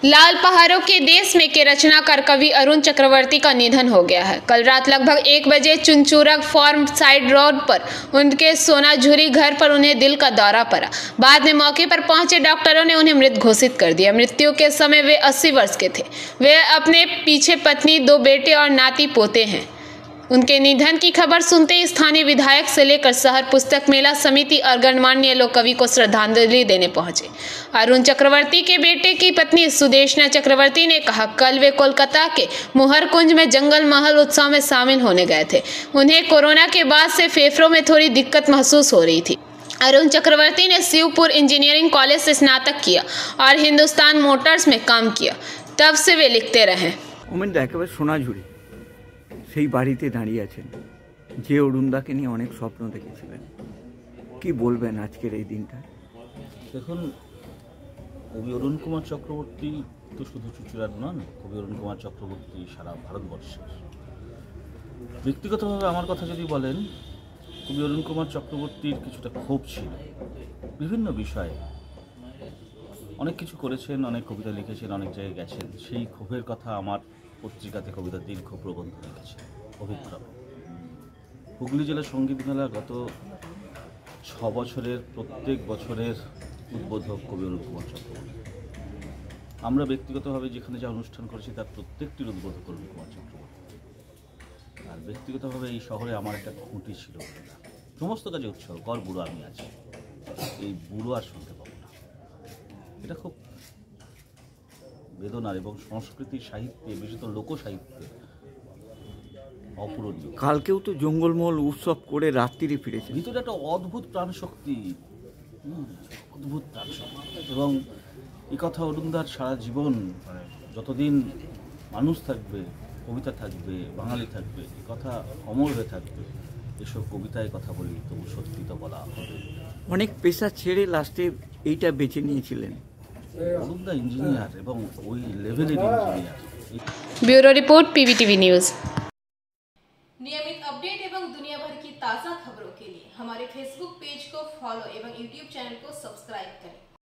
लाल पहाड़ों के देश में के रचनाकार कवि अरुण चक्रवर्ती का निधन हो गया है। कल रात लगभग 1 बजे चुनचुरा फार्म साइड रोड पर उनके सोनाझुरी घर पर उन्हें दिल का दौरा पड़ा। बाद में मौके पर पहुंचे डॉक्टरों ने उन्हें मृत घोषित कर दिया। मृत्यु के समय वे 80 वर्ष के थे। वे अपने पीछे पत्नी, 2 बेटे और नाती पोते हैं। उनके निधन की खबर सुनते ही स्थानीय विधायक से लेकर शहर पुस्तक मेला समिति और गणमान्य लोग कवि को श्रद्धांजलि देने पहुंचे। अरुण चक्रवर्ती के बेटे की पत्नी सुदेशना चक्रवर्ती ने कहा, कल वे कोलकाता के मोहरकुंज में जंगल महल उत्सव में शामिल होने गए थे। उन्हें कोरोना के बाद से फेफड़ों में थोड़ी दिक्कत महसूस हो रही थी। अरुण चक्रवर्ती ने शिवपुर इंजीनियरिंग कॉलेज से स्नातक किया और हिंदुस्तान मोटर्स में काम किया। तब से वे लिखते रहे। সোনাঝুরি সেই বাড়িতে দাঁড়িয়ে আছেন যে অরুণদাকে নিয়ে অনেক স্বপ্ন দেখেছিলেন। কি বলবেন আজকের এই দিনটা? দেখুন, কবি অরুণ কুমার চক্রবর্তী তো শুধু চুঁচুড়ার নন, কবি অরুণ কুমার চক্রবর্তী সারা ভারতবর্ষের। ব্যক্তিগতভাবে আমার কথা যদি বলেন, কবি অরুণ কুমার চক্রবর্তীর কিছুটা ক্ষোভ ছিল বিভিন্ন বিষয়ে। অনেক কিছু করেছেন, অনেক কবিতা লিখেছেন, অনেক জায়গায় গেছেন। সেই ক্ষোভের কথা আমার পত্রিকাতে কবিতার দীর্ঘ প্রবন্ধ লিখেছে অভিক্রমে। হুগলি জেলা সঙ্গীত মেলা গত 6 বছরের প্রত্যেক বছরের উদ্বোধক কবি অরুণ কুমার চক্রবর্তী। আমরা ব্যক্তিগতভাবে যেখানে যা অনুষ্ঠান করেছি তার প্রত্যেকটির উদ্বোধক অরুণ কুমার চক্রবর্তী। আর ব্যক্তিগতভাবে এই শহরে আমার একটা খুঁটি ছিল। সমস্ত কাজে উৎসাহ, গড় বুড়ো আমি আছি, এই বুড়ো আর শুনতে পাবো না। এটা খুব বেদনার এবং সংস্কৃতি সাহিত্যে, বিশেষত লোকসাহিত্যে অপূরণীয়। কালকেও তো জঙ্গলমহল উৎসব করে রাত্রিরে ফিরেছে। ভিতরে একটা অদ্ভুত প্রাণশক্তি, অদ্ভুত প্রাণশক্তি। এবং এই কথা অরুণদার সারা জীবন, যতদিন মানুষ থাকবে, কবিতা থাকবে, বাঙালি থাকবে, এ কথা অমর হয়ে থাকবে। এসব কবিতায় কথা বলি, তবু সত্যি তো বলা হবে। অনেক পেশা ছেড়ে লাস্টে এইটা বেছে নিয়েছিলেন। অরুণদা ইঞ্জিনিয়ার এবং ওই লেভেলের engineer. Bureau report PVTV news. नियमित अपडेट एवं दुनिया भर की ताज़ा खबरों के लिए हमारे फेसबुक पेज को फॉलो एवं यूट्यूब चैनल को सब्सक्राइब करें।